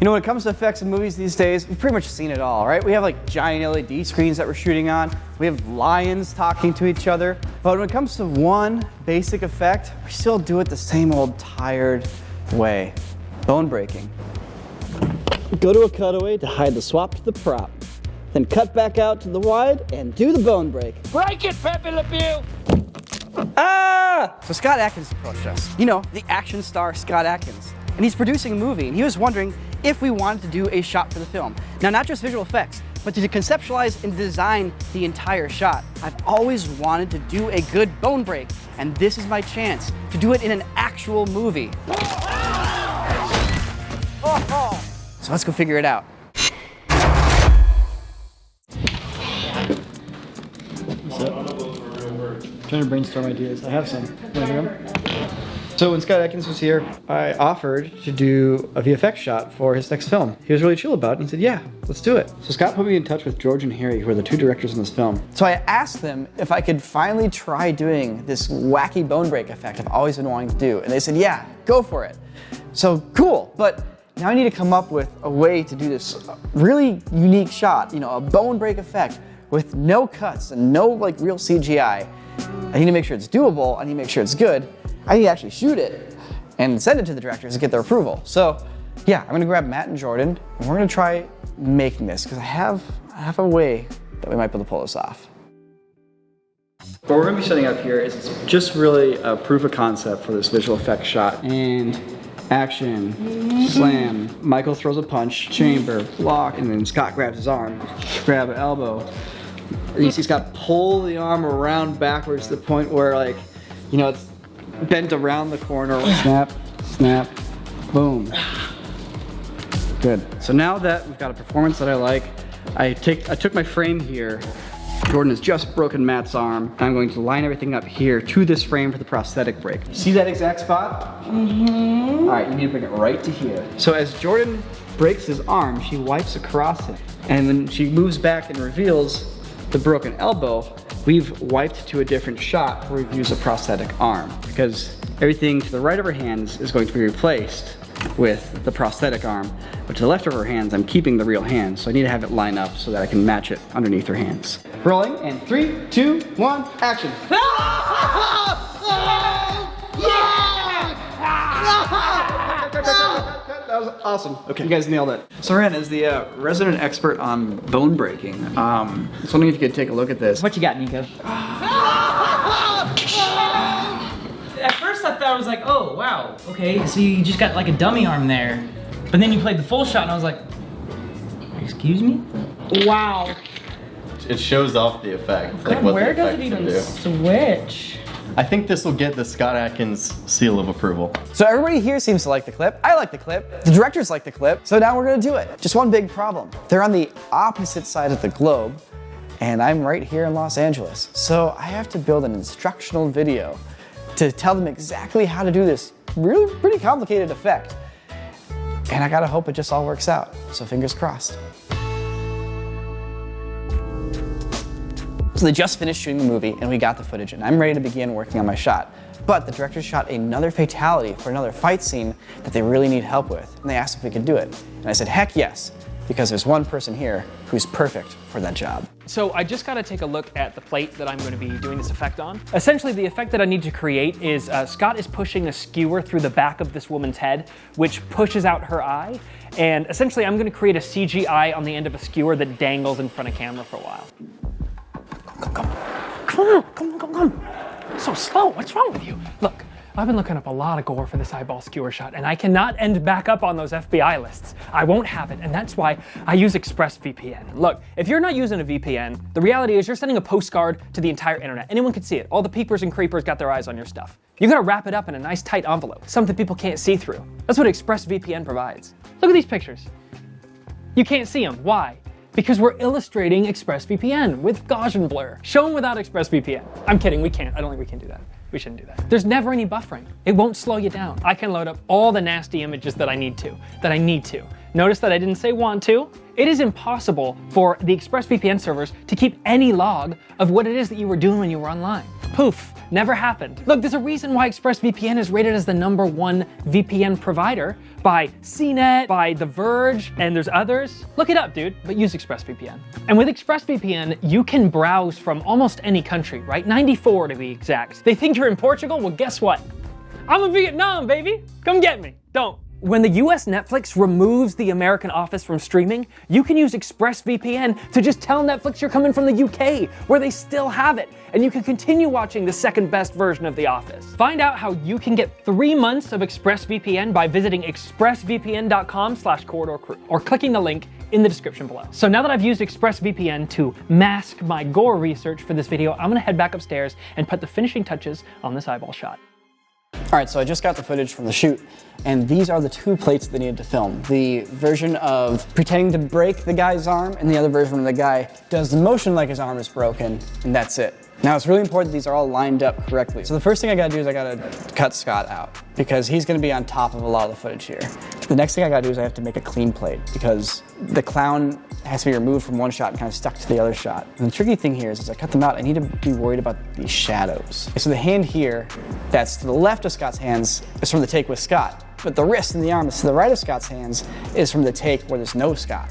You know, when it comes to effects in movies these days, we've pretty much seen it all, right? We have like giant LED screens that we're shooting on. We have lions talking to each other. But when it comes to one basic effect, we still do it the same old tired way. Bone breaking. Go to a cutaway to hide the swap to the prop. Then cut back out to the wide and do the bone break. Break it, Pepe Le Pew! Ah! So Scott Adkins approached us. You know, the action star Scott Adkins. And he's producing a movie, and he was wondering if we wanted to do a shot for the film. Now, not just visual effects, but to conceptualize and design the entire shot. I've always wanted to do a good bone break, and this is my chance to do it in an actual movie. So let's go figure it out. What's up? Trying to brainstorm ideas. I have some. Want to hear them? So when Scott Adkins was here, I offered to do a VFX shot for his next film. He was really chill about it, and he said, yeah, let's do it. So Scott put me in touch with George and Harry, who are the two directors in this film. So I asked them if I could finally try doing this wacky bone break effect I've always been wanting to do. And they said, yeah, go for it. So cool, but now I need to come up with a way to do this really unique shot, you know, a bone break effect with no cuts and no like real CGI. I need to make sure it's doable, I need to make sure it's good. I need to actually shoot it and send it to the directors to get their approval. So yeah, I'm gonna grab Matt and Jordan and we're gonna try making this because I have a way that we might be able to pull this off. What we're gonna be setting up here is just really a proof of concept for this visual effects shot. And action, slam, Michael throws a punch, chamber, block, and then Scott grabs his arm, grab an elbow. And you see Scott pull the arm around backwards to the point where like, you know, it's bent around the corner. Snap, snap, boom. Good. So now that we've got a performance that I like, I took my frame here. Jordan has just broken Matt's arm. I'm going to line everything up here to this frame for the prosthetic break. See that exact spot? Mm-hmm. All right, you need to bring it right to here. So as Jordan breaks his arm, she wipes across it. And when she moves back and reveals the broken elbow, we've wiped to a different shot where we've used a prosthetic arm, because everything to the right of her hands is going to be replaced with the prosthetic arm, but to the left of her hands, I'm keeping the real hand, so I need to have it line up so that I can match it underneath her hands. Rolling, and 3, 2, 1, action. That was awesome. Okay, you guys nailed it. So Ren, as the resident expert on bone breaking, I was wondering if you could take a look at this. What you got, Niko? At first I thought I was like, oh wow, okay, so you just got like a dummy arm there. But then you played the full shot and I was like, excuse me? Wow. It shows off the effect. God, like where does it even switch? I think this will get the Scott Adkins seal of approval. So everybody here seems to like the clip. I like the clip. The directors like the clip. So now we're gonna do it. Just one big problem. They're on the opposite side of the globe, and I'm right here in Los Angeles. So I have to build an instructional video to tell them exactly how to do this really pretty complicated effect. And I gotta hope it just all works out. So fingers crossed. So they just finished shooting the movie and we got the footage and I'm ready to begin working on my shot. But the director shot another fatality for another fight scene that they really need help with. And they asked if we could do it. And I said, heck yes, because there's one person here who's perfect for that job. So I just gotta take a look at the plate that I'm gonna be doing this effect on. Essentially, the effect that I need to create is Scott is pushing a skewer through the back of this woman's head, which pushes out her eye. And essentially, I'm gonna create a CGI on the end of a skewer that dangles in front of camera for a while. Come. So slow, what's wrong with you? Look, I've been looking up a lot of gore for this eyeball skewer shot, and I cannot end back up on those FBI lists. I won't have it, and that's why I use ExpressVPN. Look, if you're not using a VPN, the reality is you're sending a postcard to the entire internet. Anyone can see it. All the peepers and creepers got their eyes on your stuff. You gotta wrap it up in a nice tight envelope, something people can't see through. That's what ExpressVPN provides. Look at these pictures. You can't see them, why? Because we're illustrating ExpressVPN with Gaussian blur. Show them without ExpressVPN. I'm kidding, we can't. I don't think we can do that. We shouldn't do that. There's never any buffering. It won't slow you down. I can load up all the nasty images that I need to. Notice that I didn't say want to. It is impossible for the ExpressVPN servers to keep any log of what it is that you were doing when you were online. Poof, Never happened. Look, there's a reason why ExpressVPN is rated as the #1 VPN provider by CNET, by The Verge, and there's others. Look it up, dude, but use ExpressVPN. And with ExpressVPN, you can browse from almost any country, right? 94 to be exact. They think you're in Portugal? Well, guess what? I'm in Vietnam, baby. Come get me. Don't. When the US Netflix removes the American Office from streaming, you can use ExpressVPN to just tell Netflix you're coming from the UK, where they still have it, and you can continue watching the second best version of The Office. Find out how you can get 3 months of ExpressVPN by visiting expressvpn.com/corridorcrew or clicking the link in the description below. So now that I've used ExpressVPN to mask my gore research for this video, I'm gonna head back upstairs and put the finishing touches on this eyeball shot. All right, so I just got the footage from the shoot, and these are the 2 plates they needed to film. The version of pretending to break the guy's arm, and the other version where the guy does the motion like his arm is broken, and that's it. Now, it's really important these are all lined up correctly. So the first thing I gotta do is I gotta cut Scott out, because he's gonna be on top of a lot of the footage here. The next thing I gotta do is I have to make a clean plate, because the clown has to be removed from one shot and kind of stuck to the other shot. And the tricky thing here is, as I cut them out, I need to be worried about these shadows. So the hand here, that's to the left of Scott's hands, is from the take with Scott. But the wrist and the arm that's to the right of Scott's hands is from the take where there's no Scott.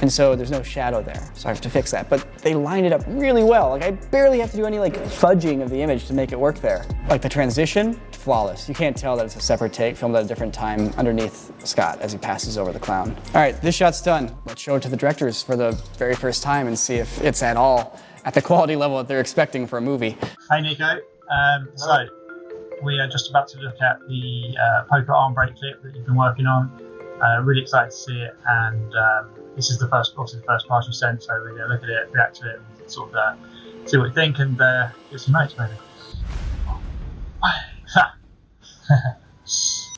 And so there's no shadow there, so I have to fix that. But they lined it up really well. Like, I barely have to do any fudging of the image to make it work there. Like the transition, flawless. You can't tell that it's a separate take, filmed at a different time underneath Scott as he passes over the clown. All right, this shot's done. Let's show it to the directors for the very first time and see if it's at all at the quality level that they're expecting for a movie. Hey Nico, so we are just about to look at the poker arm break clip that you've been working on. Really excited to see it, and this is obviously the first pass you sent, so we're going to look at it, react to it, and sort of see what you think, and get some notes maybe.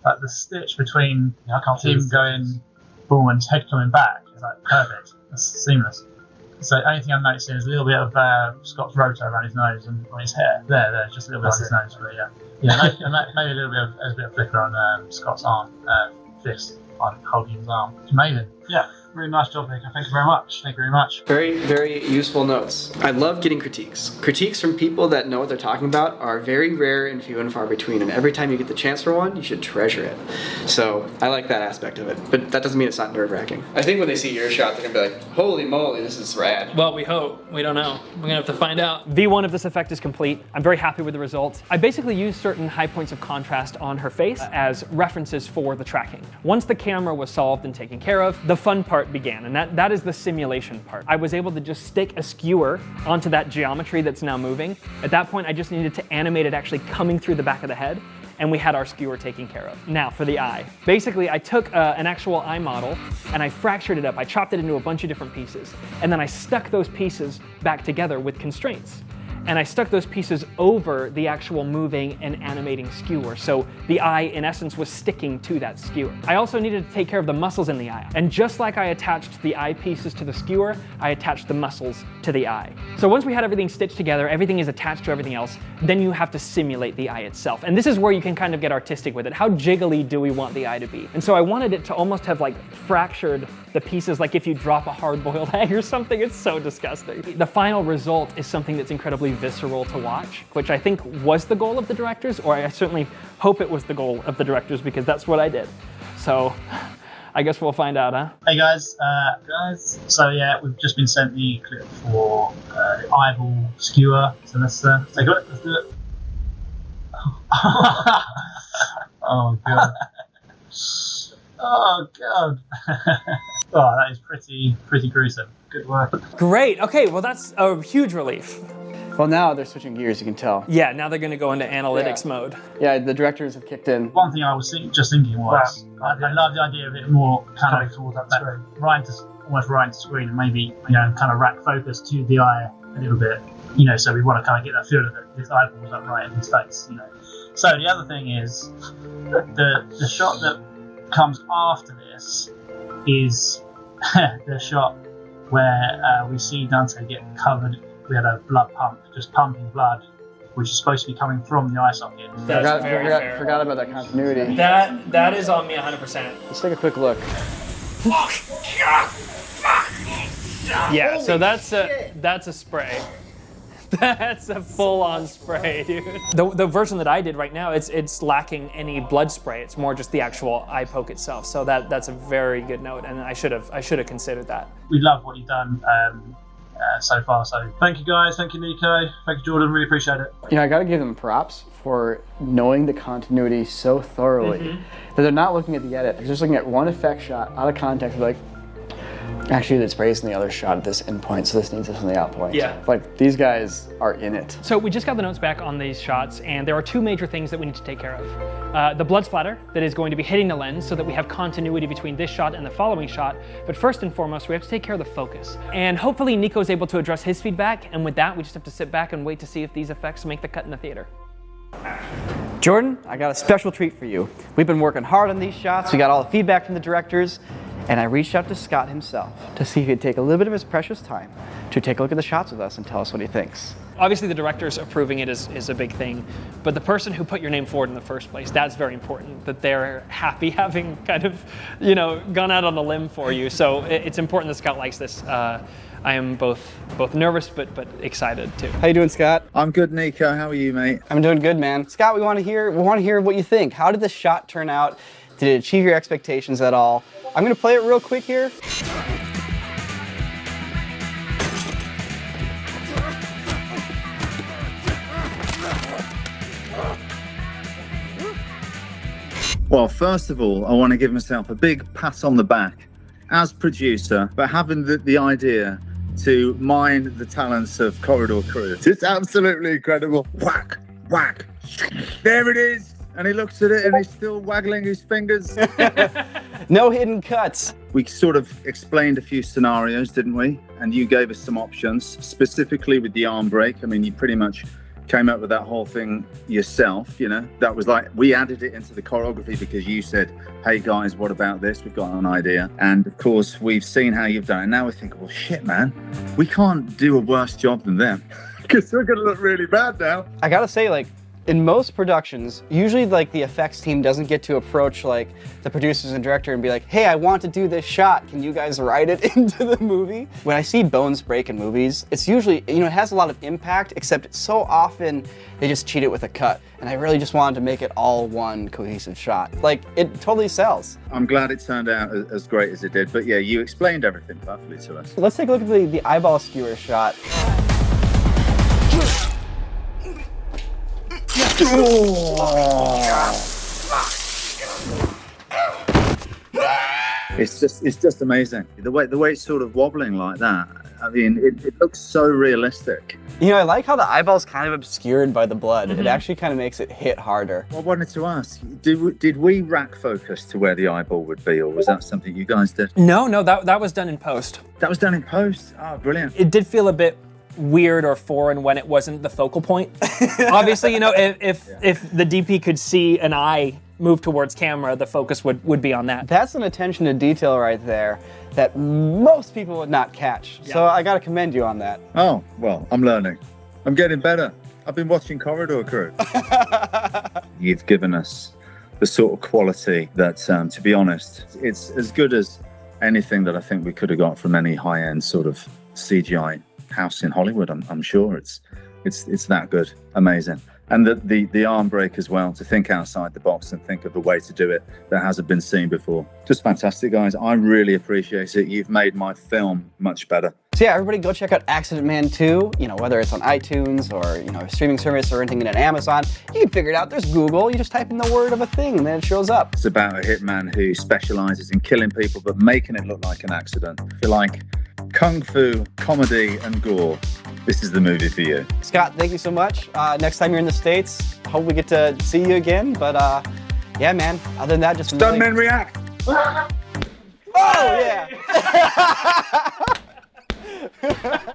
Like the stitch between him going boom and his head coming back is like perfect. That's seamless. So the only thing I'm noticing is a little bit of Scott's rotor around his nose and on his hair. There, just a little bit on his nose, but yeah, maybe a little bit of a bit of flicker on Scott's arm, fist on holding his arm. It's amazing. Yeah. Really nice job, Nico. Thank you very much. Thank you very much. Very, very useful notes. I love getting critiques. Critiques from people that know what they're talking about are very rare and few and far between, and every time you get the chance for one, you should treasure it. So I like that aspect of it, but that doesn't mean it's not nerve-wracking. I think when they see your shot, they're gonna be like, holy moly, this is rad. Well, we hope. We don't know. We're gonna have to find out. V1 of this effect is complete. I'm very happy with the results. I basically used certain high points of contrast on her face as references for the tracking. Once the camera was solved and taken care of, the fun part began, and that is the simulation part. I was able to just stick a skewer onto that geometry that's now moving. At that point, I just needed to animate it actually coming through the back of the head, and we had our skewer taken care of. Now for the eye. Basically, I took an actual eye model and I fractured it up. I chopped it into a bunch of different pieces, and then I stuck those pieces back together with constraints. And I stuck those pieces over the actual moving and animating skewer. So the eye, in essence, was sticking to that skewer. I also needed to take care of the muscles in the eye. And just like I attached the eye pieces to the skewer, I attached the muscles to the eye. So once we had everything stitched together, everything is attached to everything else, then you have to simulate the eye itself. And this is where you can kind of get artistic with it. How jiggly do we want the eye to be? And so I wanted it to almost have fractured the pieces, like if you drop a hard-boiled egg or something. It's so disgusting. The final result is something that's incredibly visceral to watch, which I think was the goal of the directors, or I certainly hope it was the goal of the directors, because that's what I did. So I guess we'll find out, huh? Hey guys, so yeah, we've just been sent the clip for the eyeball skewer, so let's take a look, let's do it. Oh god. Oh god. Oh, that is pretty gruesome. Good work. Great, okay, well that's a huge relief. Well, now they're switching gears, you can tell. Yeah, now they're gonna go into analytics mode. Yeah, the directors have kicked in. One thing I was just thinking was, I love the idea of it more kind of towards that screen, almost right into screen, and maybe kind of rack focus to the eye a little bit. So we want to kind of get that feel of it. This eyeball's up right in his face. So the other thing is, the shot that comes after this is the shot where we see Dante get covered. We had a blood pump, just pumping blood, which is supposed to be coming from the eye socket. Forgot about that continuity. That is on me 100%. Let's take a quick look. Yeah, so that's a spray. That's a full-on spray, dude. The version that I did right now, it's lacking any blood spray. It's more just the actual eye poke itself. So that's a very good note, and I should have considered that. We love what you've done so far. So thank you guys. Thank you, Niko. Thank you, Jordan. Really appreciate it. You know, I gotta give them props for knowing the continuity so thoroughly that they're not looking at the edit. They're just looking at one effect shot out of context. They're like, actually, the spray's in the other shot at this endpoint, so this needs this on the out point. Yeah. Like, these guys are in it. So we just got the notes back on these shots, and there are two major things that we need to take care of. The blood splatter that is going to be hitting the lens so that we have continuity between this shot and the following shot. But first and foremost, we have to take care of the focus. And hopefully Niko's able to address his feedback, and with that, we just have to sit back and wait to see if these effects make the cut in the theater. Jordan, I got a special treat for you. We've been working hard on these shots. We got all the feedback from the directors. And I reached out to Scott himself to see if he'd take a little bit of his precious time to take a look at the shots with us and tell us what he thinks. Obviously the directors approving it is a big thing, but the person who put your name forward in the first place, that's very important, that they're happy having kind of, you know, gone out on a limb for you. So it's important that Scott likes this. I am both nervous but excited too. How you doing, Scott? I'm good, Niko. How are you, mate? I'm doing good, man. Scott, we want to hear what you think. How did the shot turn out? Did it achieve your expectations at all? I'm gonna play it real quick here. Well, first of all, I want to give myself a big pat on the back as producer for having the idea to mine the talents of Corridor Crew. It's absolutely incredible. Whack, whack. There it is. And he looks at it and he's still waggling his fingers. No hidden cuts. We sort of explained a few scenarios, didn't we? And you gave us some options, specifically with the arm brake. I mean, you pretty much came up with that whole thing yourself, you know? That was like, we added it into the choreography because you said, hey guys, what about this? We've got an idea. And of course, we've seen how you've done it. Now we're thinking, well, shit, man, we can't do a worse job than them because we're gonna look really bad now. I gotta say, like, in most productions, usually like the effects team doesn't get to approach like the producers and director and be like, hey, I want to do this shot. Can you guys write it into the movie? When I see bones break in movies, it's usually, you know, it has a lot of impact, except it's so often they just cheat it with a cut. And I really just wanted to make it all one cohesive shot. Like, it totally sells. I'm glad it turned out as great as it did. But yeah, you explained everything perfectly to us. Let's take a look at the eyeball skewer shot. It's just amazing. The way it's sort of wobbling like that. I mean, it looks so realistic. You know, I like how the eyeball's kind of obscured by the blood. It actually kind of makes it hit harder. I wanted to ask, did we rack focus to where the eyeball would be, or was that something you guys did? No, that was done in post. That was done in post? Oh, brilliant. It did feel a bit weird or foreign when it wasn't the focal point. Obviously, you know, if the DP could see an eye move towards camera, the focus would be on that. That's an attention to detail right there that most people would not catch. Yeah. So I gotta commend you on that. Oh, well, I'm learning. I'm getting better. I've been watching Corridor Crew. You've given us the sort of quality that, to be honest, it's as good as anything that I think we could have got from any high-end sort of CGI house in Hollywood. I'm sure it's that good. Amazing. And the arm brake as well, to think outside the box and think of a way to do it that hasn't been seen before. Just fantastic, guys. I really appreciate it. You've made my film much better. So yeah, everybody go check out Accident Man 2, you know, whether it's on iTunes or, you know, a streaming service or anything in an Amazon. You can figure it out. There's Google. You just type in the word of a thing and then it shows up. It's about a hitman who specializes in killing people but making it look like an accident. If you like kung fu, comedy, and gore, this is the movie for you. Scott, thank you so much. Next time you're in the States, hope we get to see you again. But yeah, man, other than that, just Stuntmen react. Oh, yeah.